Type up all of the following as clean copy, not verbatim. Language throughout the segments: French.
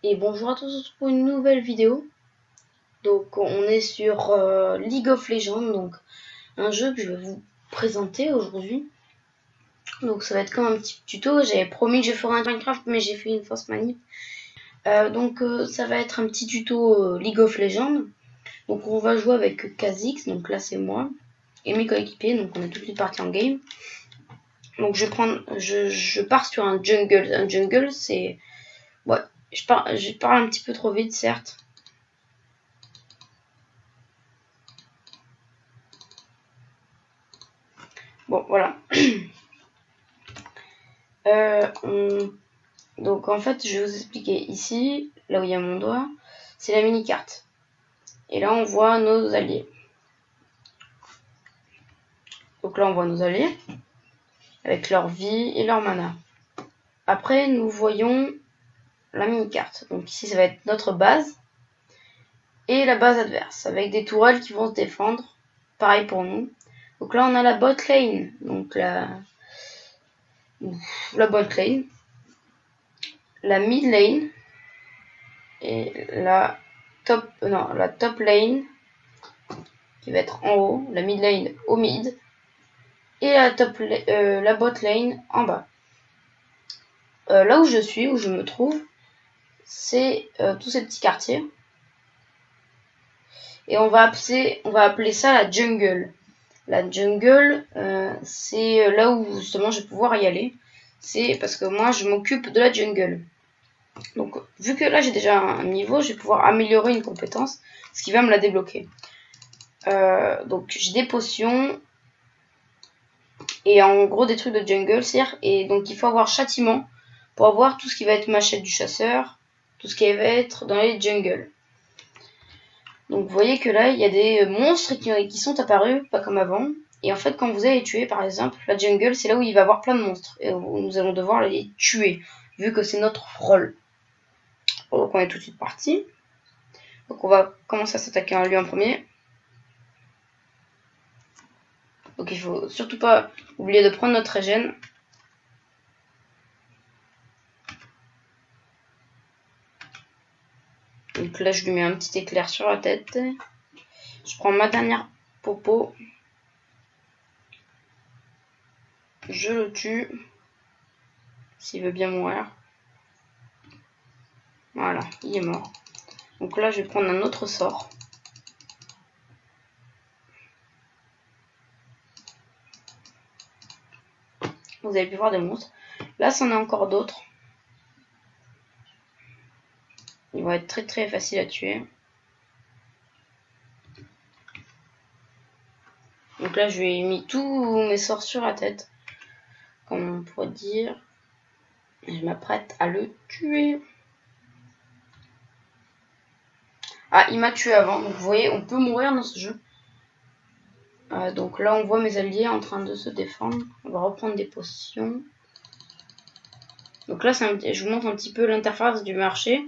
Et bonjour à tous pour une nouvelle vidéo. Donc on est sur League of Legends, donc un jeu que je vais vous présenter aujourd'hui. Donc ça va être comme un petit tuto. J'avais promis que je ferais un Minecraft, mais j'ai fait une fausse manip. Ça va être un petit tuto League of Legends. Donc on va jouer avec Kha'Zix, donc là c'est moi et mes coéquipiers. Donc on est tout de suite parti en game. Donc je pars sur un jungle. Un jungle c'est ouais. Je parle un petit peu trop vite certes. Bon, voilà. Donc en fait, je vais vous expliquer ici, là où il y a mon doigt, c'est la mini-carte. Et là, on voit nos alliés. Donc là, on voit nos alliés, avec leur vie et leur mana. Après, nous voyons la mini-carte. Donc ici, ça va être notre base et la base adverse, avec des tourelles qui vont se défendre. Pareil pour nous. Donc là, on a la bot lane. Donc la bot lane, la mid lane et la top lane qui va être en haut, la mid lane au mid et la bot lane en bas. Là où je suis, où je me trouve, c'est tous ces petits quartiers. Et on va appeler ça la jungle. La jungle, c'est là où justement je vais pouvoir y aller. C'est parce que moi je m'occupe de la jungle. Donc vu que là j'ai déjà un niveau, je vais pouvoir améliorer une compétence, ce qui va me la débloquer. Donc j'ai des potions et en gros des trucs de jungle, et donc il faut avoir châtiment pour avoir tout ce qui va être machette du chasseur, tout ce qui va être dans les jungles. Donc vous voyez que là il y a des monstres qui sont apparus, pas comme avant. Et en fait quand vous allez tuer par exemple, la jungle c'est là où il va y avoir plein de monstres. Et nous allons devoir les tuer, vu que c'est notre rôle. Donc on est tout de suite parti. Donc on va commencer à s'attaquer à lui en premier. Donc il faut surtout pas oublier de prendre notre régène. Donc là je lui mets un petit éclair sur la tête. Je prends ma dernière popo. Je le tue. S'il veut bien mourir. Voilà, il est mort. Donc là je vais prendre un autre sort. Vous avez pu voir des monstres. Là c'en est encore d'autres. Ils vont être très très faciles à tuer. Donc là je lui ai mis tous mes sorts sur la tête. Comme on pourrait dire. Je m'apprête à le tuer. Ah, il m'a tué avant. Donc vous voyez, on peut mourir dans ce jeu. Donc là on voit mes alliés en train de se défendre. On va reprendre des potions. Donc là je vous montre un petit peu l'interface du marché.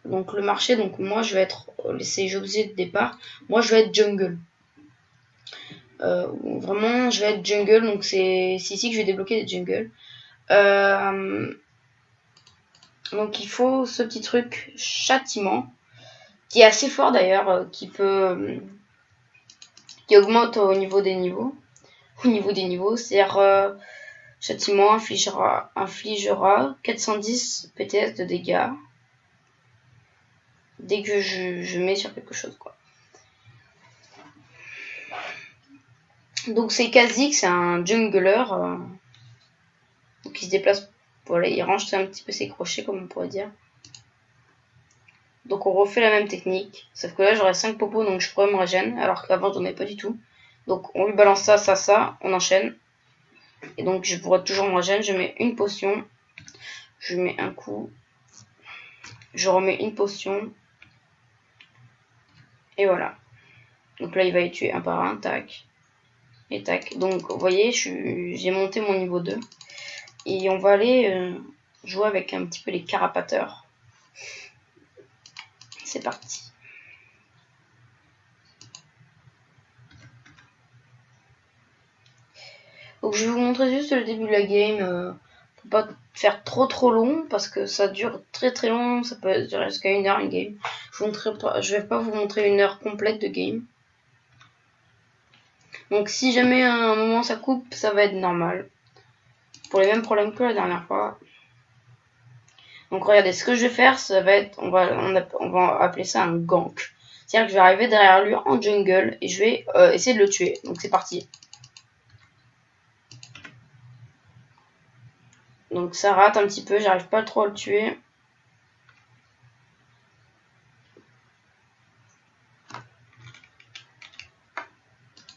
Donc le marché, donc moi je vais être les objets de départ. Moi je vais être jungle. Vraiment je vais être jungle, donc c'est ici que je vais débloquer des jungles. Donc il faut ce petit truc châtiment qui est assez fort d'ailleurs, qui augmente au niveau des niveaux. C'est-à-dire châtiment infligera 410 PTS de dégâts dès que je mets sur quelque chose, quoi. Donc c'est Kha'Zix, c'est un jungler, donc il se déplace, voilà, il range un petit peu ses crochets comme on pourrait dire. Donc on refait la même technique, sauf que là j'aurai 5 popos donc je pourrais me régène, alors qu'avant j'en ai pas du tout. Donc on lui balance ça, on enchaîne. Et donc je pourrais toujours me régène, je mets une potion, je mets un coup, je remets une potion, et voilà. Donc là il va les tuer un par un, tac, et tac. Donc vous voyez, j'ai monté mon niveau 2. Et on va aller jouer avec un petit peu les carapateurs. C'est parti. Donc je vais vous montrer juste le début de la game Faut pas faire trop long parce que ça dure très long. Ça peut durer jusqu'à 1 heure une game. Je vais pas vous montrer 1 heure complète de game. Donc si jamais à un moment ça coupe, ça va être normal. Pour les mêmes problèmes que la dernière fois. Donc regardez, ce que je vais faire, ça va être, on va appeler ça un gank. C'est-à-dire que je vais arriver derrière lui en jungle et je vais essayer de le tuer. Donc c'est parti. Donc ça rate un petit peu, j'arrive pas trop à le tuer.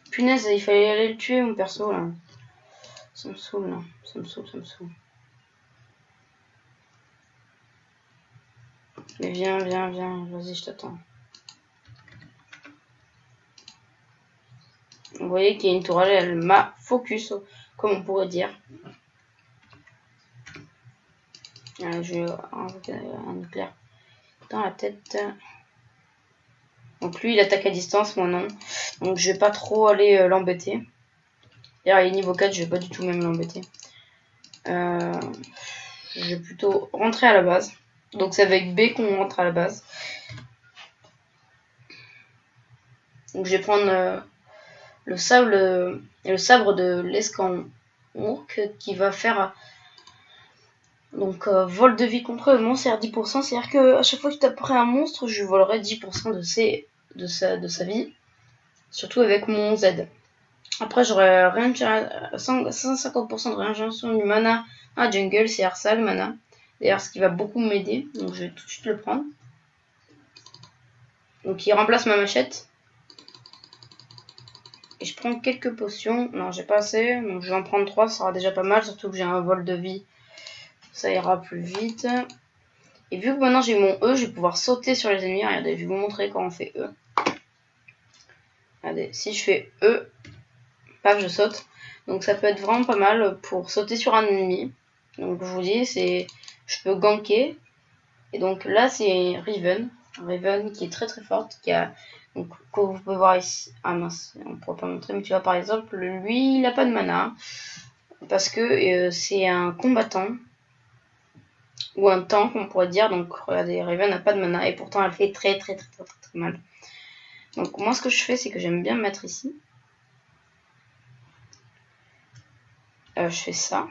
Punaise, il fallait aller le tuer mon perso là. Ça me saoule là, ça me saoule. Mais viens, vas-y, je t'attends. Vous voyez qu'il y a une tourelle, elle m'a focus, comme on pourrait dire. Je vais invoquer un éclair dans la tête. Donc lui, il attaque à distance, moi non. Donc je vais pas trop aller l'embêter. D'ailleurs, il est niveau 4, je vais pas du tout même l'embêter. Je vais plutôt rentrer à la base. Donc c'est avec B qu'on rentre à la base. Donc je vais prendre le sabre de l'escamourque qui va faire donc vol de vie contre le monstre à 10%. C'est-à-dire que à chaque fois que tu taperais un monstre, je volerai 10% de sa vie. Surtout avec mon Z. Après j'aurai 150% de régénération du mana à jungle, c'est ça le mana. D'ailleurs ce qui va beaucoup m'aider. Donc je vais tout de suite le prendre. Donc il remplace ma machette. Et je prends quelques potions. Non, j'ai pas assez. Donc je vais en prendre 3, ça sera déjà pas mal. Surtout que j'ai un vol de vie. Ça ira plus vite. Et vu que maintenant j'ai mon E, je vais pouvoir sauter sur les ennemis. Regardez, je vais vous montrer quand on fait E. Regardez, si je fais E, paf, je saute. Donc ça peut être vraiment pas mal pour sauter sur un ennemi. Donc je vous dis, je peux ganker. Et donc là, c'est Riven. Riven qui est très forte. Donc, comme vous pouvez voir ici. Ah mince, on ne pourra pas montrer. Mais tu vois, par exemple, lui, il n'a pas de mana. Parce que c'est un combattant. Ou un tank, on pourrait dire. Donc regardez, Riven n'a pas de mana. Et pourtant, elle fait très mal. Donc moi, ce que je fais, c'est que j'aime bien me mettre ici. Je fais ça.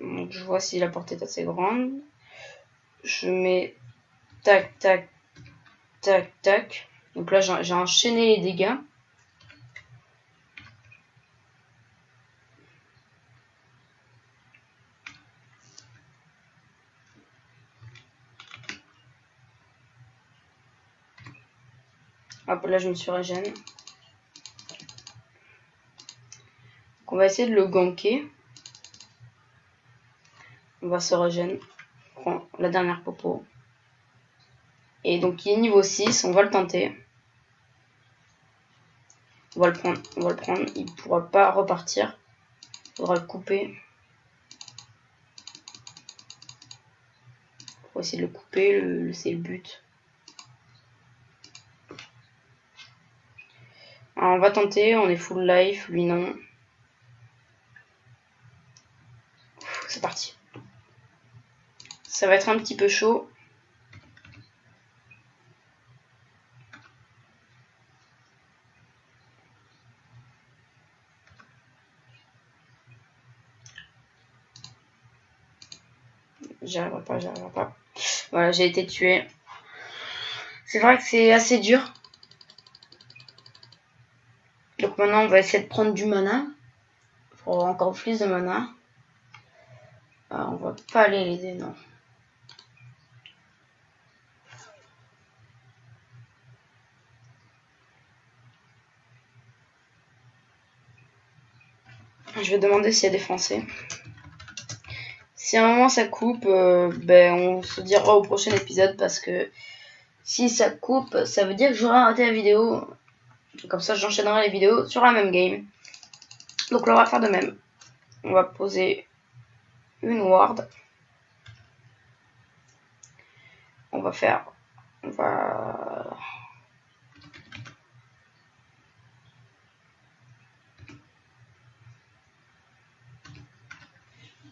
Donc je vois si la portée est assez grande. Je mets tac. Donc là j'ai enchaîné les dégâts. Hop, là je me suis régène. Donc on va essayer de le ganker. On va se régène. On prend la dernière popo. Et donc il est niveau 6, on va le tenter. On va le prendre. Il ne pourra pas repartir. Il faudra le couper. Faut essayer de le couper, c'est le but. Alors, on va tenter, on est full life, lui non. C'est parti. Ça va être un petit peu chaud. J'y arriverai pas. Voilà, j'ai été tué. C'est vrai que c'est assez dur. Donc maintenant, on va essayer de prendre du mana. Il faudra encore plus de mana. On va pas aller l'aider, non. Je vais demander s'il y a des Français. Si à un moment ça coupe, on se dira au prochain épisode parce que si ça coupe, ça veut dire que j'aurai raté la vidéo. Comme ça, j'enchaînerai les vidéos sur la même game. Donc là, on va faire de même. On va poser une ward. On va